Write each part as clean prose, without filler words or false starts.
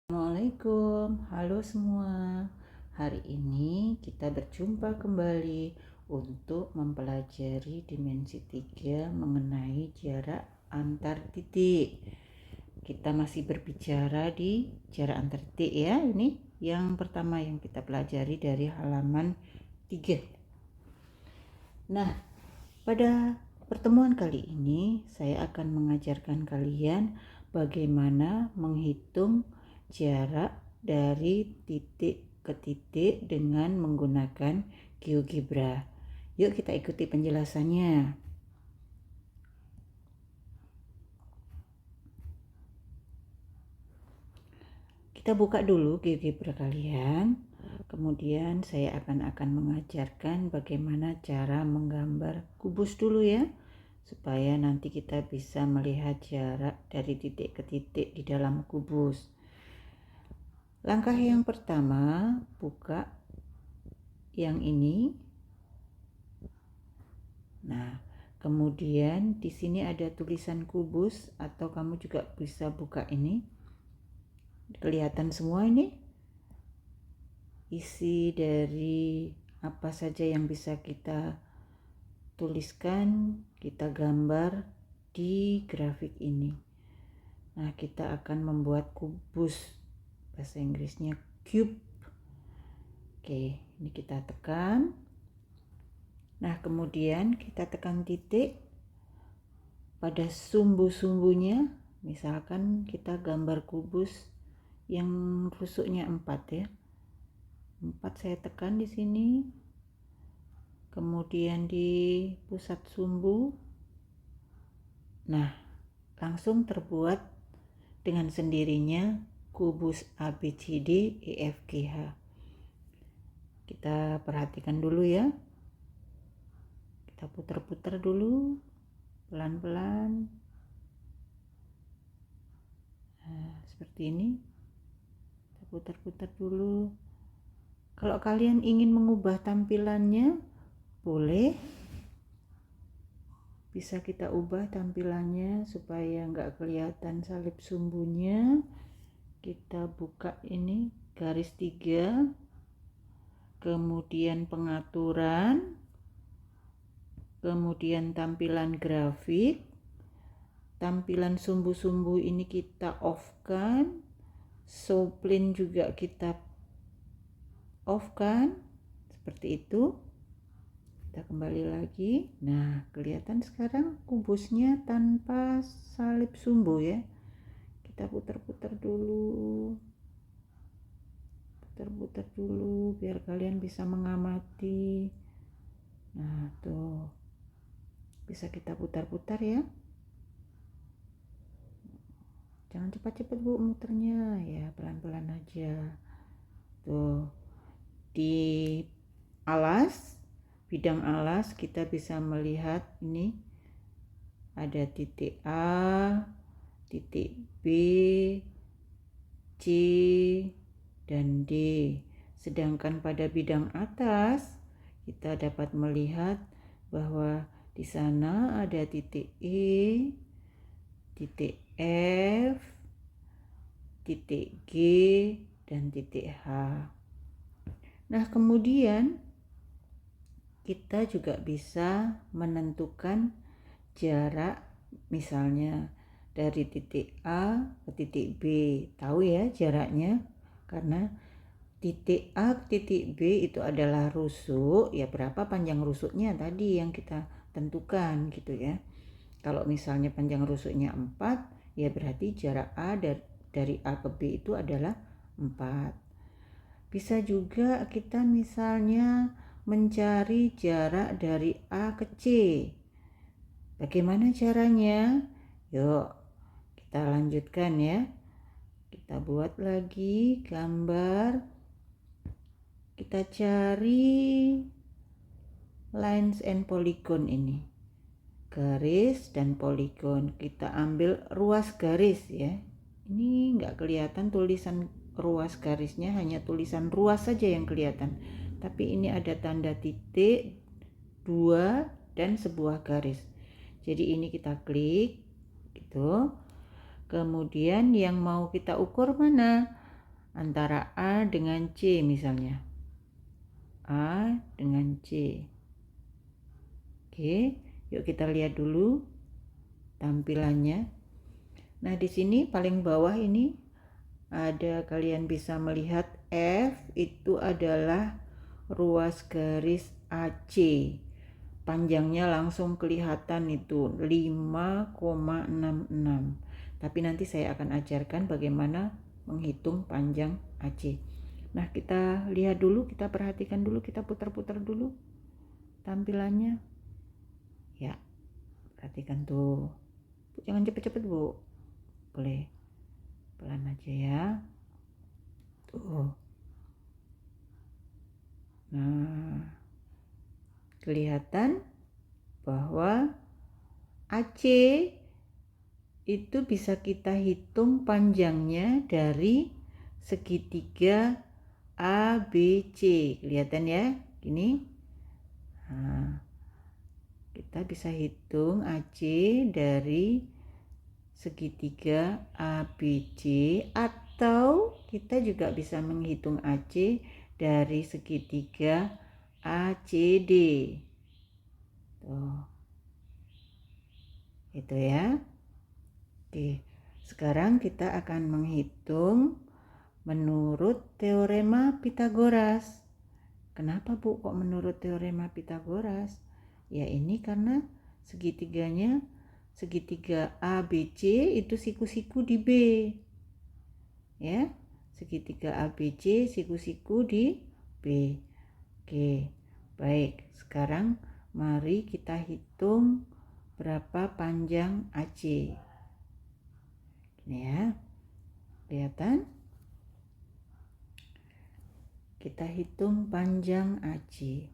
Assalamualaikum, halo semua. Hari ini kita berjumpa kembali untuk mempelajari dimensi 3 mengenai jarak antar titik. Kita masih berbicara di jarak antar titik ya. Ini yang pertama yang kita pelajari dari halaman 3. Nah, pada pertemuan kali ini saya akan mengajarkan kalian bagaimana menghitung jarak dari titik ke titik dengan menggunakan GeoGebra. Yuk kita ikuti penjelasannya. Kita buka dulu GeoGebra kalian. Kemudian saya akan mengajarkan bagaimana cara menggambar kubus dulu ya, supaya nanti kita bisa melihat jarak dari titik ke titik di dalam kubus. Langkah yang pertama, buka yang ini. Nah, kemudian di sini ada tulisan kubus, atau kamu juga bisa buka ini. Kelihatan semua ini isi dari apa saja yang bisa kita tuliskan, kita gambar di grafik ini. Nah, kita akan membuat kubus, bahasa Inggrisnya cube. Oke, ini kita tekan. Nah, kemudian kita tekan titik pada sumbu-sumbunya. Misalkan kita gambar kubus yang rusuknya 4 ya. 4 saya tekan di sini. Kemudian di pusat sumbu. Nah, langsung terbuat dengan sendirinya kubus ABCD EFGH. Kita perhatikan dulu ya. Kita putar-putar dulu pelan-pelan. Nah, seperti ini. Kita putar-putar dulu. Kalau kalian ingin mengubah tampilannya, boleh. Bisa kita ubah tampilannya supaya nggak kelihatan salib sumbunya. Kita buka ini garis 3. Kemudian pengaturan. Kemudian tampilan grafik. Tampilan sumbu-sumbu ini kita off-kan. Showplane juga kita off-kan. Seperti itu. Kita kembali lagi. Nah, kelihatan sekarang kubusnya tanpa salib sumbu ya. Kita putar-putar dulu. Putar-putar dulu biar kalian bisa mengamati. Nah, tuh. Bisa kita putar-putar ya. Jangan cepat-cepat Bu muternya ya, pelan-pelan aja. Tuh. Di bidang alas kita bisa melihat ini ada titik A, titik B, C, dan D. Sedangkan pada bidang atas kita dapat melihat bahwa di sana ada titik E, titik F, titik G, dan titik H. Nah, kemudian kita juga bisa menentukan jarak, misalnya dari titik A ke titik B. Tahu ya jaraknya, karena titik A ke titik B itu adalah rusuk, ya berapa panjang rusuknya tadi yang kita tentukan gitu ya. Kalau misalnya panjang rusuknya 4, ya berarti jarak A dari A ke B itu adalah 4. Bisa juga kita misalnya mencari jarak dari A ke C. Bagaimana caranya? Yuk, kita lanjutkan ya. Kita buat lagi gambar. Kita cari lines and polygon ini. Garis dan poligon. Kita ambil ruas garis ya. Ini nggak kelihatan tulisan ruas garisnya, hanya tulisan ruas saja yang kelihatan. Tapi ini ada tanda titik, 2, dan sebuah garis. Jadi ini kita klik gitu. Kemudian yang mau kita ukur mana? antara A dengan C misalnya. A dengan C. Oke, yuk kita lihat dulu tampilannya. Nah, di sini paling bawah ini ada, kalian bisa melihat F itu adalah ruas garis AC. Panjangnya langsung kelihatan itu 5,66. Tapi nanti saya akan ajarkan bagaimana menghitung panjang AC. Nah, kita lihat dulu, kita perhatikan dulu, kita putar-putar dulu tampilannya. Ya, perhatikan tuh. Jangan cepet-cepet, Bu. Boleh pelan aja ya. Tuh. Nah, kelihatan bahwa AC itu bisa kita hitung panjangnya dari segitiga ABC. Kelihatan ya? Gini. Nah, kita bisa hitung AC dari segitiga ABC, atau kita juga bisa menghitung AC dari segitiga ACD. Tuh. Itu ya. Oke, sekarang kita akan menghitung menurut teorema Pythagoras. Kenapa, Bu, kok menurut teorema Pythagoras? Ya, ini karena segitiga ABC itu siku-siku di B. Ya, segitiga ABC siku-siku di B. Oke, baik. Sekarang mari kita hitung berapa panjang AC. Ini ya, kelihatan? Kita hitung panjang AC.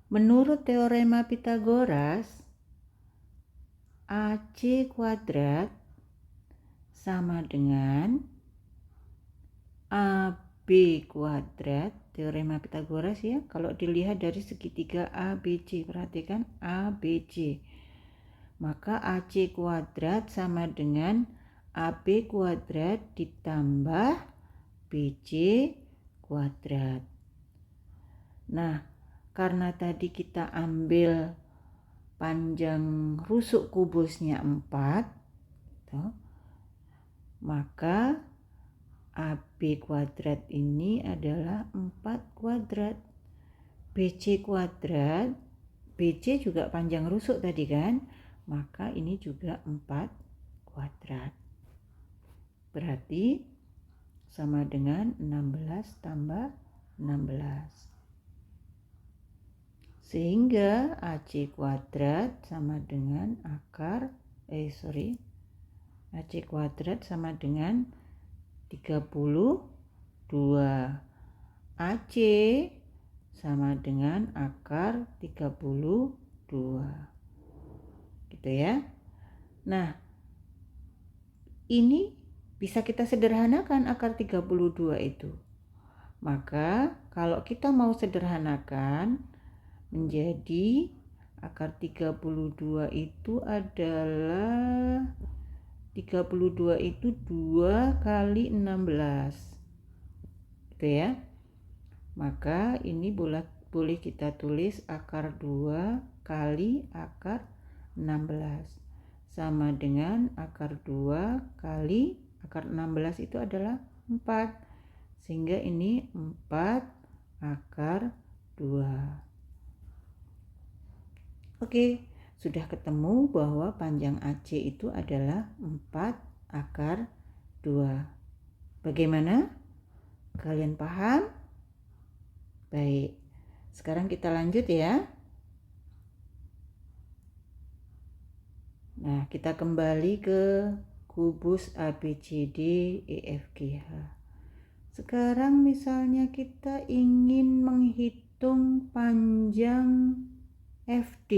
Menurut teorema Pythagoras, AC kuadrat sama dengan AB kuadrat. Teorema Pythagoras ya, kalau dilihat dari segitiga ABC, perhatikan ABC. Maka AC kuadrat sama dengan AB kuadrat ditambah BC kuadrat. Nah, karena tadi kita ambil panjang rusuk kubusnya 4, maka AB kuadrat ini adalah 4 kuadrat. BC kuadrat, BC juga panjang rusuk tadi kan, maka ini juga 4 kuadrat. Berarti sama dengan 16 tambah 16. Sehingga AC kuadrat sama dengan AC kuadrat sama dengan 32. AC sama dengan akar 32. Gitu ya. Nah, ini bisa kita sederhanakan akar 32 itu. Maka kalau kita mau sederhanakan menjadi akar 32 itu adalah 32 itu 2 kali 16. Gitu ya. Maka ini boleh kita tulis akar 2 kali akar 16 sama dengan akar 2 kali akar 16 itu adalah 4. Sehingga ini 4 akar 2. Oke, sudah ketemu bahwa panjang AC itu adalah 4 akar 2. Bagaimana? Kalian paham? Baik, sekarang kita lanjut ya. Nah, kita kembali ke kubus ABCD EFGH. Sekarang misalnya kita ingin menghitung panjang FD.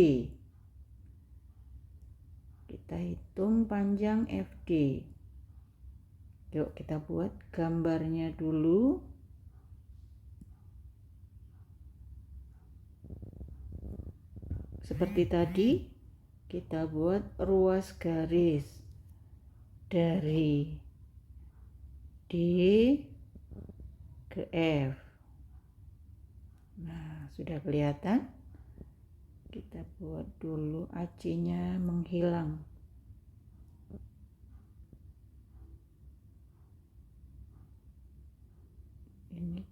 Kita hitung panjang FD. Yuk kita buat gambarnya dulu. Seperti tadi, kita buat ruas garis dari D ke F. Nah, sudah kelihatan? Kita buat dulu AC-nya menghilang. Ini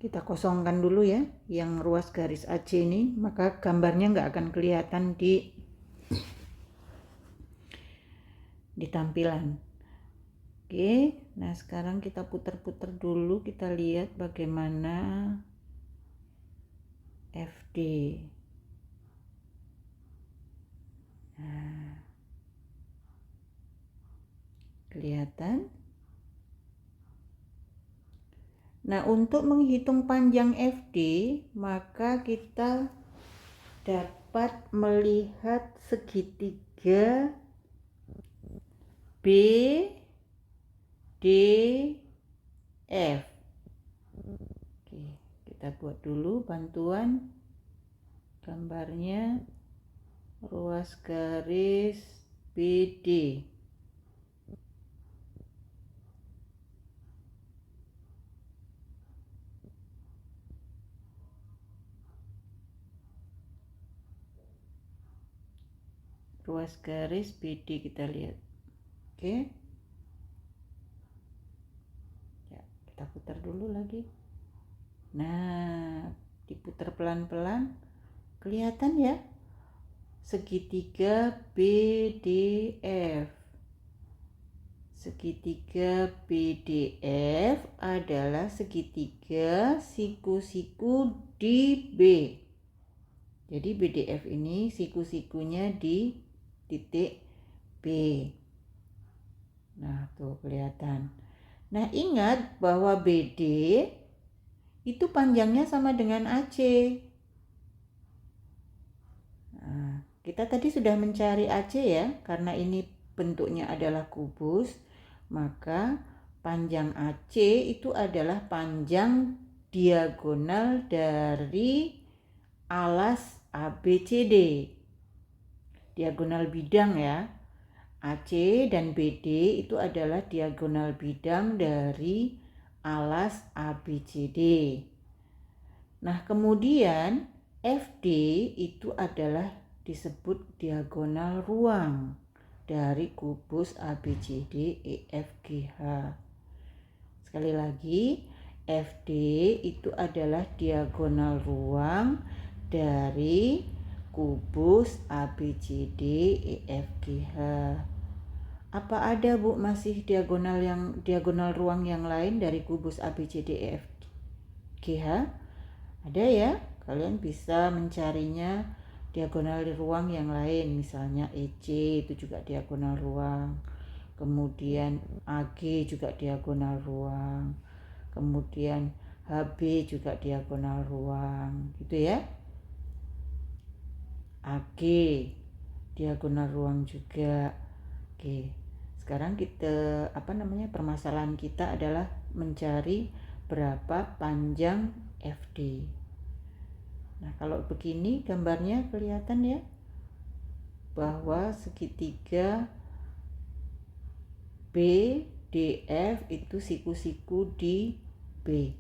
kita kosongkan dulu ya yang ruas garis AC ini, maka gambarnya nggak akan kelihatan di tampilan. Oke, nah sekarang kita putar-putar dulu, kita lihat bagaimana FD. Nah, kelihatan? Nah, untuk menghitung panjang FD, maka kita dapat melihat segitiga B, D, F. Oke, kita buat dulu bantuan gambarnya, ruas garis BD. Ruas garis BD kita lihat. Oke. Ya, kita putar dulu lagi. Nah, diputar pelan-pelan. Kelihatan ya? Segitiga BDF. Segitiga BDF adalah segitiga siku-siku di B. Jadi BDF ini siku-sikunya di titik B. Nah, tuh kelihatan. Nah, ingat bahwa BD itu panjangnya sama dengan AC. Nah, kita tadi sudah mencari AC ya, karena ini bentuknya adalah kubus, maka panjang AC itu adalah panjang diagonal dari alas ABCD. Diagonal bidang ya. AC dan BD itu adalah diagonal bidang dari alas ABCD. Nah, kemudian FD itu adalah disebut diagonal ruang dari kubus ABCD EFGH. Sekali lagi, FD itu adalah diagonal ruang dari kubus ABCD EFGH. Apa ada Bu masih diagonal ruang yang lain dari kubus ABCD EFGH? Ada ya, kalian bisa mencarinya diagonal ruang yang lain, misalnya EC itu juga diagonal ruang, kemudian AG juga diagonal ruang, kemudian HB juga diagonal ruang, gitu ya. AG diagonal ruang juga. Oke, sekarang permasalahan kita adalah mencari berapa panjang FD. Nah, kalau begini gambarnya kelihatan ya, bahwa segitiga BDF itu siku-siku di B.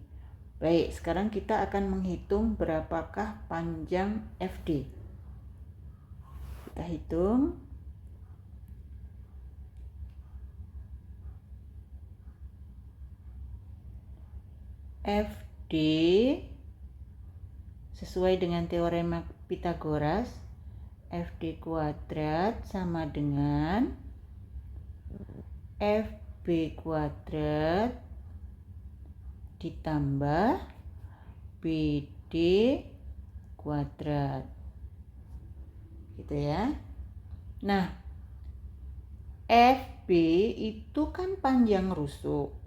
Baik, sekarang kita akan menghitung berapakah panjang FD. Kita hitung. FD sesuai dengan teorema Pythagoras, FD kuadrat sama dengan FB kuadrat ditambah BD kuadrat. Gitu ya. Nah, FB itu kan panjang rusuk.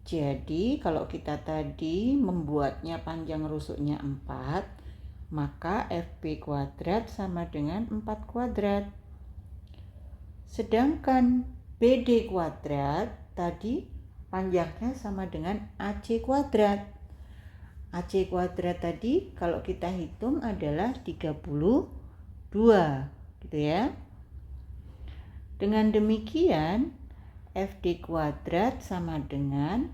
Jadi kalau kita tadi membuatnya panjang rusuknya 4, maka FB kuadrat sama dengan 4 kuadrat. Sedangkan BD kuadrat tadi panjangnya sama dengan AC kuadrat. AC kuadrat tadi kalau kita hitung adalah 32, gitu ya. Dengan demikian, FD kuadrat sama dengan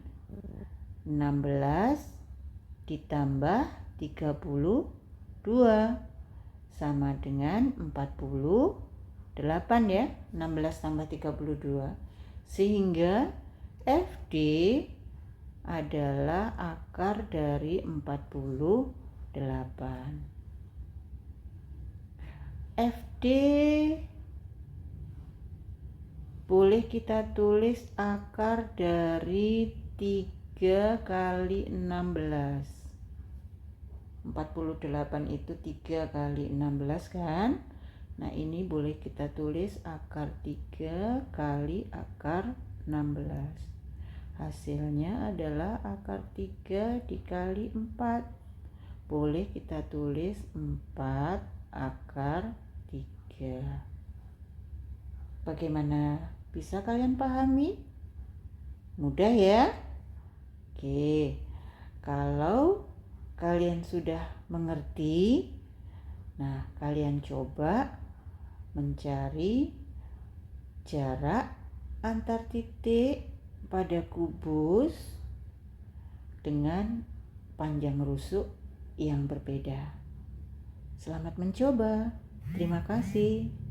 16 ditambah 32 sama dengan 48 ya, 16 tambah 32. Sehingga FD adalah akar dari 48. FD boleh kita tulis akar dari 3 kali 16. 48 itu 3 kali 16 kan? Nah, ini boleh kita tulis akar 3 kali akar 16. Hasilnya adalah akar 3 dikali 4. Boleh kita tulis 4 akar 3. Bagaimana? Bisa kalian pahami? Mudah ya? Oke, kalau kalian sudah mengerti, nah kalian coba mencari jarak antar titik pada kubus dengan panjang rusuk yang berbeda. Selamat mencoba. Terima kasih.